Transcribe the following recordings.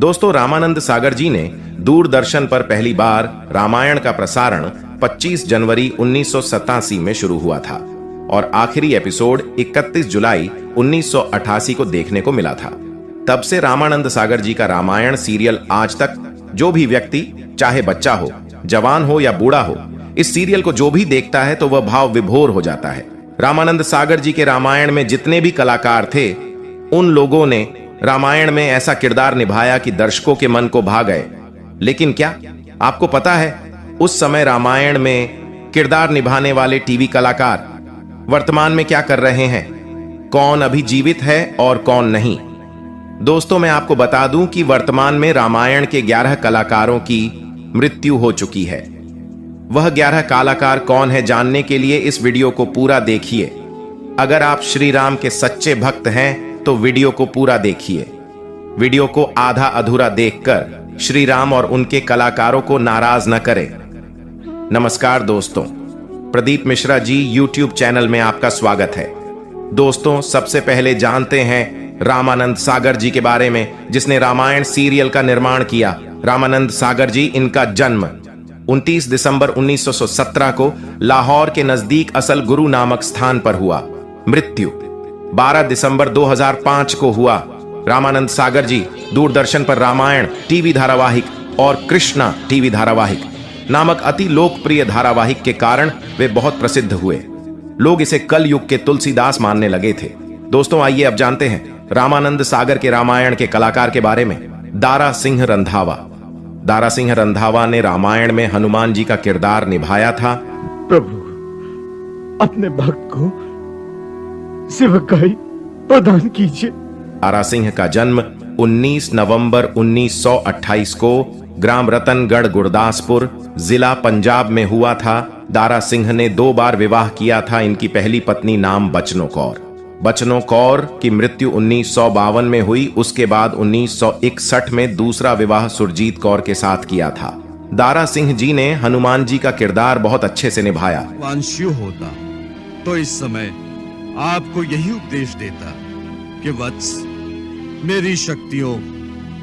दोस्तों, रामानंद सागर जी ने दूरदर्शन पर पहली बार रामायण का प्रसारण 25 जनवरी 1987 में शुरू हुआ था और आखिरी एपिसोड 31 जुलाई 1988 को देखने को मिला था। तब से रामानंद सागर जी का रामायण सीरियल आज तक जो भी व्यक्ति, चाहे बच्चा हो, जवान हो या बूढ़ा हो, इस सीरियल को जो भी देखता है तो वह भाव विभोर हो जाता है। रामानंद सागर जी के रामायण में जितने भी कलाकार थे, उन लोगों ने रामायण में ऐसा किरदार निभाया कि दर्शकों के मन को भा गए। लेकिन क्या आपको पता है, उस समय रामायण में किरदार निभाने वाले टीवी कलाकार वर्तमान में क्या कर रहे हैं? कौन अभी जीवित है और कौन नहीं? दोस्तों, मैं आपको बता दूं कि वर्तमान में रामायण के 11 कलाकारों की मृत्यु हो चुकी है। वह 11 कलाकार कौन है, जानने के लिए इस वीडियो को पूरा देखिए। अगर आप श्री राम के सच्चे भक्त हैं तो वीडियो को पूरा देखिए। वीडियो को आधा अधूरा देखकर श्री राम और उनके कलाकारों को नाराज न करें। नमस्कार दोस्तों, प्रदीप मिश्रा जी YouTube चैनल में आपका स्वागत है। दोस्तों, सबसे पहले जानते हैं रामानंद सागर जी के बारे में, जिसने रामायण सीरियल का निर्माण किया। रामानंद सागर जी, इनका जन्म 29 दिसंबर 1917 को लाहौर के नजदीक असल गुरु नामक स्थान पर हुआ। मृत्यु 12 दिसंबर 2005 को हुआ। रामानंद सागर जी दूरदर्शन पर रामायण टीवी धारावाहिक और कृष्णा टीवी धारावाहिक नामक अति लोकप्रिय धारावाहिक के कारण वे बहुत प्रसिद्ध हुए। लोग इसे कल युग के तुलसीदास मानने लगे थे। दोस्तों, आइए अब जानते हैं रामानंद सागर के रामायण के कलाकार के बारे में। दारा सिंह रंधावा। दारा सिंह रंधावा ने रामायण में हनुमान जी का किरदार निभाया था। प्रभु, अपने भक्त को सेवकाई प्रदान कीजिए। दारा सिंह का जन्म 19 नवंबर 1928 को ग्राम रतनगढ़, गुरदासपुर जिला पंजाब में हुआ था। दारा सिंह ने 2 बार विवाह किया था। इनकी पहली पत्नी नाम बचनो कौर। बचनो कौर की मृत्यु 1952 में हुई। उसके बाद 1961 में दूसरा विवाह सुरजीत कौर के साथ किया था। दारा सिंह जी ने हनुमान जी का किरदार बहुत अच्छे से निभाया। वांशियो होता तो इस समय आपको यही उपदेश देता कि वत्स, मेरी शक्तियों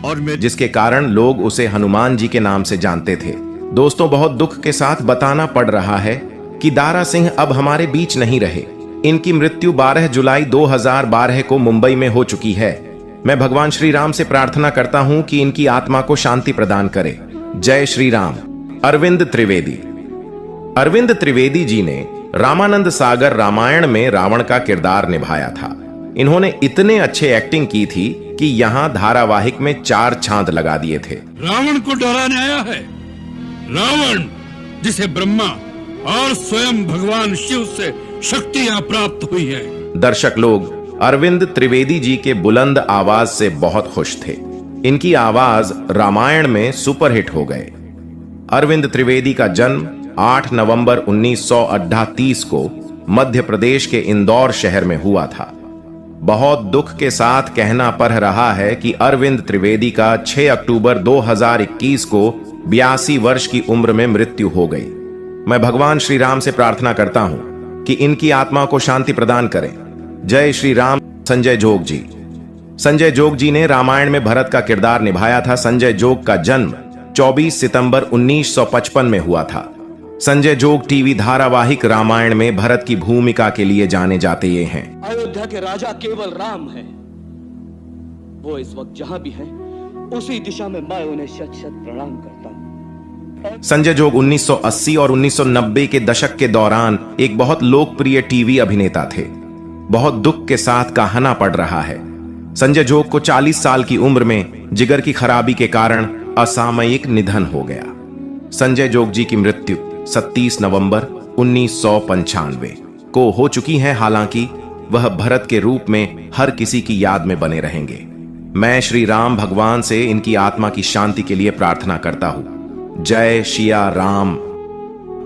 और जिसके कारण लोग उसे हनुमान जी के नाम से जानते थे। दोस्तों, बहुत दुख के साथ बताना पड़ रहा है कि दारा सिंह अब हमारे बीच नहीं रहे। इनकी मृत्यु 12 जुलाई 2012 को मुंबई में हो चुकी है। मैं भगवान श्री राम से प्रार्थना करता हूं कि इनकी आत्मा को शांति प्रदान करे। जय श्री राम। अरविंद त्रिवेदी। अरविंद त्रिवेदी जी ने रामानंद सागर रामायण में रावण का किरदार निभाया था। इन्होंने इतने अच्छे एक्टिंग की थी कि यहाँ धारावाहिक में 4 चांद लगा दिए थे। रावण को डराने आया है, रावण जिसे ब्रह्मा और स्वयं भगवान शिव से शक्तियां प्राप्त हुई है। दर्शक लोग अरविंद त्रिवेदी जी के बुलंद आवाज से बहुत खुश थे। इनकी आवाज रामायण में सुपरहिट हो गए। अरविंद त्रिवेदी का जन्म 8 नवंबर 1938 को मध्य प्रदेश के इंदौर शहर में हुआ था। बहुत दुख के साथ कहना पड़ रहा है कि अरविंद त्रिवेदी का 6 अक्टूबर 2021 को 82 वर्ष की उम्र में मृत्यु हो गई। मैं भगवान श्री राम से प्रार्थना करता हूं कि इनकी आत्मा को शांति प्रदान करें। जय श्री राम। संजय जोग जी। संजय जोग जी ने रामायण में भरत का किरदार निभाया था। संजय जोग का जन्म 24 सितंबर 1955 में हुआ था। संजय जोग टीवी धारावाहिक रामायण में भरत की भूमिका के लिए जाने जाते ये हैं। अयोध्या के राजा केवल राम हैं। वो इस वक्त जहां भी हैं, उसी दिशा में मैं उन्हें शत शत प्रणाम करता हूं। संजय जोग 1980 और 1990 के दशक के दौरान एक बहुत लोकप्रिय टीवी अभिनेता थे। बहुत दुख के साथ कहना पड़ रहा है, संजय जोग को 40 साल की उम्र में जिगर की खराबी के कारण असामयिक निधन हो गया। संजय जोग जी की मृत्यु 27 नवंबर 1995 को हो चुकी है। हालांकि वह भरत के रूप में हर किसी की याद में बने रहेंगे। मैं श्री राम भगवान से इनकी आत्मा की शांति के लिए प्रार्थना करता हूं। जय शिया राम।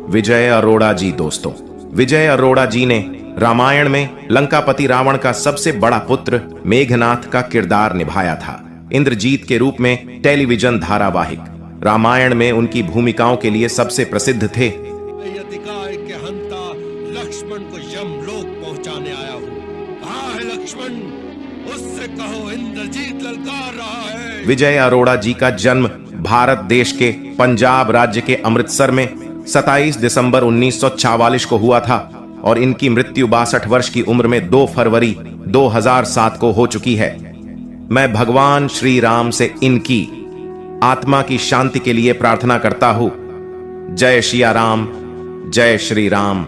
विजय अरोड़ा जी। दोस्तों, विजय अरोड़ा जी ने रामायण में लंकापति रावण का सबसे बड़ा पुत्र मेघनाथ का किरदार निभाया था। इंद्रजीत के रूप में टेलीविजन धारावाहिक रामायण में उनकी भूमिकाओं के लिए सबसे प्रसिद्ध थे। यतिकाय के हंता लक्ष्मण को यमलोक पहुंचाने आया हूं। कहां है लक्ष्मण? उससे कहो इंद्रजीत ललकार रहा है। विजय अरोड़ा जी का जन्म भारत देश के पंजाब राज्य के अमृतसर में 27 दिसंबर 1944 को हुआ था और इनकी मृत्यु 62 वर्ष की उम्र में 2 फरवरी 2007 को हो चुकी है। मैं भगवान श्री राम से इनकी आत्मा की शांति के लिए प्रार्थना करता हूं। जय सिया राम, जय श्री राम।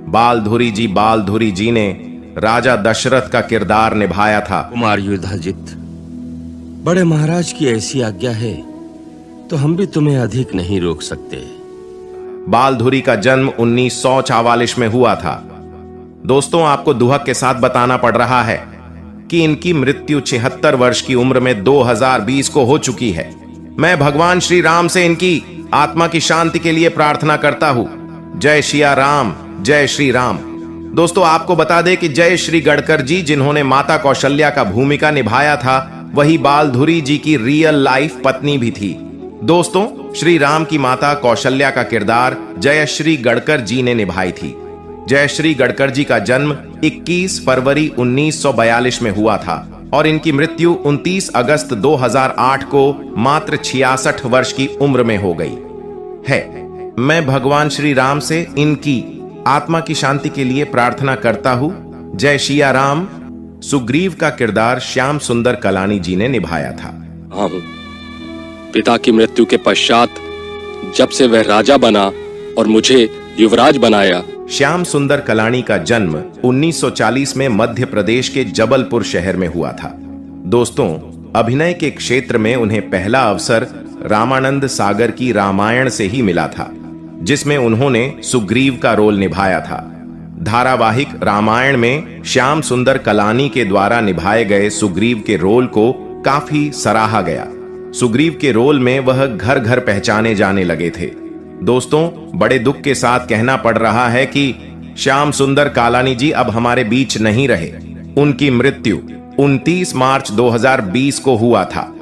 बालधुरी जी ने राजा दशरथ का किरदार निभाया था। कुमार युधाजित, बड़े महाराज की ऐसी आज्ञा है तो हम भी तुम्हें अधिक नहीं रोक सकते। बालधुरी का जन्म 1944 में हुआ था। दोस्तों, आपको दुहक के साथ बताना पड़ रहा है कि इनकी मृत्यु 76 वर्ष की उम्र में 2020 को हो चुकी है। मैं भगवान श्री राम से इनकी आत्मा की शांति के लिए प्रार्थना करता हूं। जय सिया राम, जय श्री राम। दोस्तों, आपको बता दें कि जय श्री गडकर जी, जिन्होंने माता कौशल्या का भूमिका निभाया था, वही बालधुरी जी की रियल लाइफ पत्नी भी थी। दोस्तों, श्री राम की माता कौशल्या का किरदार जयश्री गडकर जी ने निभाई थी। जयश्री गडकर जी का जन्म 21 फरवरी 1942 में हुआ था और इनकी मृत्यु 29 अगस्त 2008 को मात्र 66 वर्ष की उम्र में हो गई है। मैं भगवान श्री राम से इनकी आत्मा की शांति के लिए प्रार्थना करता हूं। जय सिया राम। सुग्रीव का किरदार श्याम सुंदर कलानी जी ने निभाया था। हाँ, पिता की मृत्यु के पश्चात जब से वह राजा बना और मुझे युवराज बनाया। श्याम सुंदर कलानी का जन्म 1940 में मध्य प्रदेश के जबलपुर शहर में हुआ था। दोस्तों, अभिनय के क्षेत्र में उन्हें पहला अवसर रामानंद सागर की रामायण से ही मिला था, जिसमें उन्होंने सुग्रीव का रोल निभाया था। धारावाहिक रामायण में श्याम सुंदर कलानी के द्वारा निभाए गए सुग्रीव के रोल को काफी सराहा गया। सुग्रीव के रोल में वह घर घर पहचाने जाने लगे थे। दोस्तों, बड़े दुख के साथ कहना पड़ रहा है कि श्याम सुंदर कालानी जी अब हमारे बीच नहीं रहे। उनकी मृत्यु 29 मार्च 2020 को हुआ था।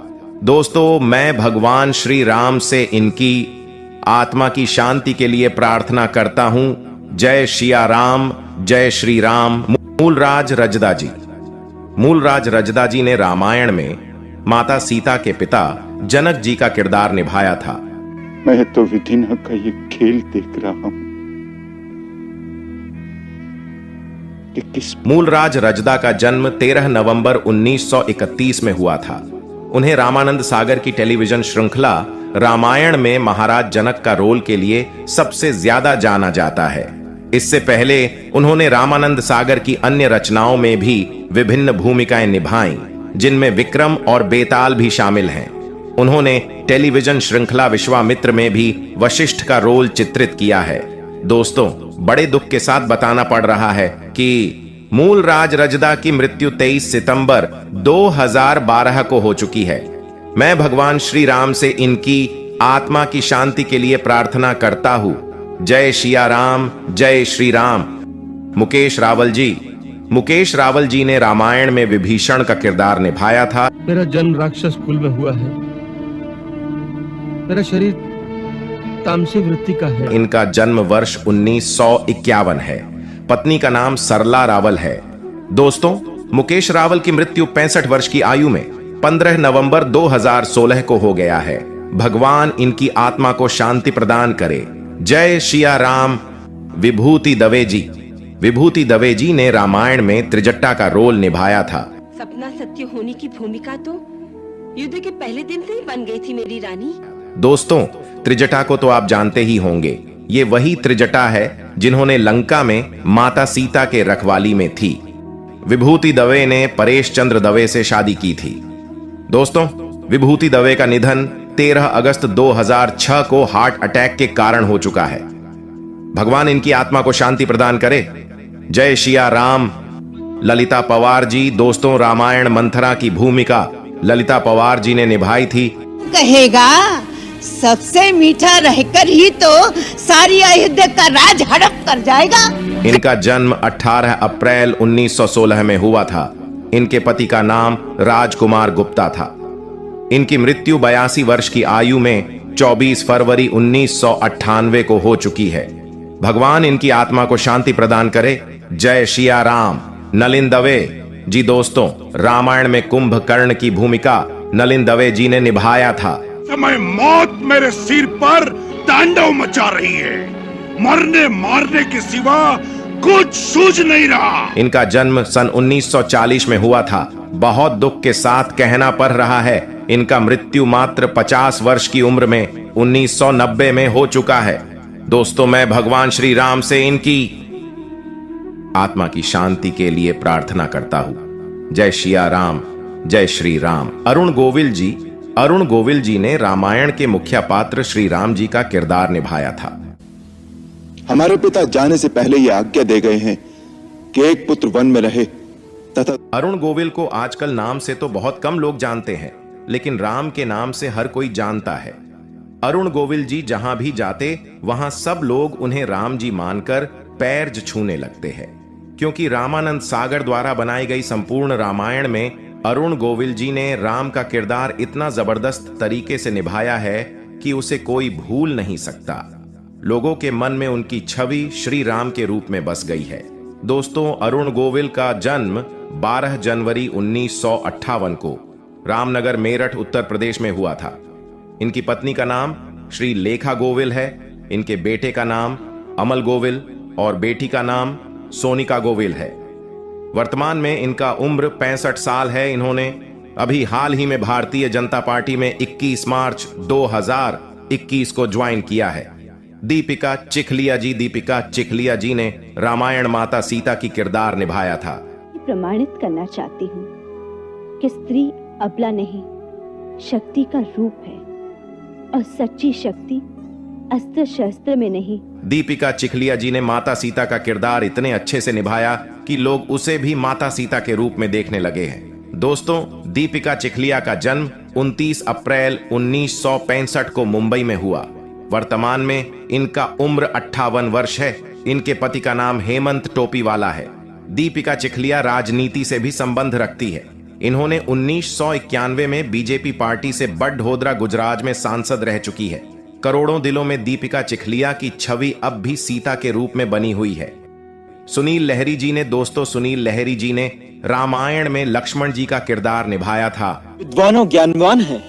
दोस्तों, मैं भगवान श्री राम से इनकी आत्मा की शांति के लिए प्रार्थना करता हूं। जय सिया राम, जय श्री राम। मूलराज रजदा जी ने रामायण में माता सीता के पिता जनक जी का किरदार निभाया था। मैं तो विधिना का ये खेल देख रहा हूं कि किस। मूलराज रजदा का जन्म 13 नवंबर 1931 में हुआ था। उन्हें रामानंद सागर की टेलीविजन श्रृंखला रामायण में महाराज जनक का रोल के लिए सबसे ज्यादा जाना जाता है। इससे पहले उन्होंने रामानंद सागर की अन्य रचनाओं में भी विभिन्न भूमिकाएं निभाईं, जिनमें विक्रम और बेताल भी शामिल हैं। उन्होंने टेलीविजन श्रृंखला विश्वामित्र में भी वशिष्ठ का रोल चित्रित किया है। दोस्तों, बड़े दुख के साथ बताना पड़ रहा है कि मूलराज रजदा की मृत्यु 23 सितंबर 2012 को हो चुकी है। मैं भगवान श्री राम से इनकी आत्मा की शांति के लिए प्रार्थना करता हूं। जय सिया राम, जय श्री राम। मुकेश रावल जी ने रामायण में विभीषण का किरदार निभाया था। मेरा जन्म राक्षस कुल में हुआ है। मेरा शरीर तामसी वृत्ति का है। इनका जन्म वर्ष 1951 है। पत्नी का नाम सरला रावल है। दोस्तों, मुकेश रावल की मृत्यु 65 वर्ष की आयु में 15 नवंबर 2016 को हो गया है। भगवान इनकी आत्मा को शांति प्रदान करे। जय सिया राम। विभूति दवे जी ने रामायण में त्रिजटा का रोल निभाया था। सपना सत्य होने की भूमिका तो युद्ध के पहले दिन से ही बन गई थी मेरी रानी। दोस्तों, त्रिजटा को तो आप जानते ही होंगे। ये वही त्रिजटा है जिन्होंने लंका में माता सीता के रखवाली में थी। विभूति दवे ने परेश चंद्र दवे से शादी की थी। दोस्तों, विभूति दवे का निधन 13 अगस्त 2006 को हार्ट अटैक के कारण हो चुका है। भगवान इनकी आत्मा को शांति प्रदान करे। जय सिया राम। ललिता पवार जी। दोस्तों, रामायण मंथरा की भूमिका ललिता पवार जी ने निभाई थी। कहेगा सबसे मीठा रहकर ही तो सारी अयोध्या का राज हड़प कर जाएगा। इनका जन्म 18 अप्रैल 1916 में हुआ था। इनके पति का नाम राजकुमार गुप्ता था। इनकी मृत्यु 82 वर्ष की आयु में 24 फरवरी 1998 को हो चुकी है। भगवान इनकी आत्मा को शांति प्रदान करे। जय सिया राम। नलिन दवे जी। दोस्तों, रामायण में कुंभकर्ण की भूमिका नलिन दवे जी ने निभाया था। समय मौत मेरे सिर पर तांडव मचा रही है, मरने मारने के सिवा कुछ सूझ नहीं रहा। इनका जन्म सन 1940 में हुआ था। बहुत दुख के साथ कहना पड़ रहा है, इनका मृत्यु मात्र 50 वर्ष की उम्र में 1990 में हो चुका है। दोस्तों, मैं भगवान श्री राम से इनकी आत्मा की शांति के लिए प्रार्थना करता हूं। जय शिया राम, जय श्री राम। अरुण गोविल जी ने रामायण के मुख्य पात्र श्री राम जी का किरदार निभाया था। हमारे पिता जाने से पहले ये आज्ञा दे गए हैं कि एक पुत्र वन में रहे तथा अरुण गोविल को आजकल नाम से तो बहुत कम लोग जानते हैं, लेकिन राम के नाम से हर कोई जानता है। अरुण गोविल जी जहां भी जाते वहां सब लोग उन्हें राम जी मानकर पैर छूने लगते हैं, क्योंकि रामानंद सागर द्वारा बनाई गई संपूर्ण रामायण में अरुण गोविल जी ने राम का किरदार इतना जबरदस्त तरीके से निभाया है कि उसे कोई भूल नहीं सकता। लोगों के मन में उनकी छवि श्री राम के रूप में बस गई है। दोस्तों, अरुण गोविल का जन्म 12 जनवरी 1958 को रामनगर मेरठ उत्तर प्रदेश में हुआ था। इनकी पत्नी का नाम श्री लेखा गोविल है, इनके बेटे का नाम अमल गोविल और बेटी का नाम सोनिका गोविल है। वर्तमान में इनका उम्र 65 साल है। इन्होंने अभी हाल ही में भारतीय जनता पार्टी में 21 मार्च 2021 को ज्वाइन किया है। दीपिका चिखलिया जी ने रामायण माता सीता की किरदार निभाया था। प्रमाणित करना चाहती हूँ कि स्त्री अबला नहीं, शक्ति का रूप है और सच्ची शक्ति अस्त्र शस्त्र में नहीं। दीपिका चिखलिया जी ने माता सीता का किरदार इतने अच्छे से निभाया कि लोग उसे भी माता सीता के रूप में देखने लगे हैं। दोस्तों, दीपिका चिखलिया का जन्म 29 अप्रैल 1965 को मुंबई में हुआ। वर्तमान में इनका उम्र 58 वर्ष है। इनके पति का नाम हेमंत टोपीवाला है। दीपिका चिखलिया राजनीति से भी संबंध रखती है। इन्होंने 1991 में बीजेपी पार्टी से बड़धोदरा गुजरात में सांसद रह चुकी है। करोड़ों दिलों में दीपिका चिखलिया की छवि अब भी सीता के रूप में बनी हुई है। सुनील लहरी जी ने रामायण में लक्ष्मण जी का किरदार निभाया था। विद्वान और ज्ञानवान है,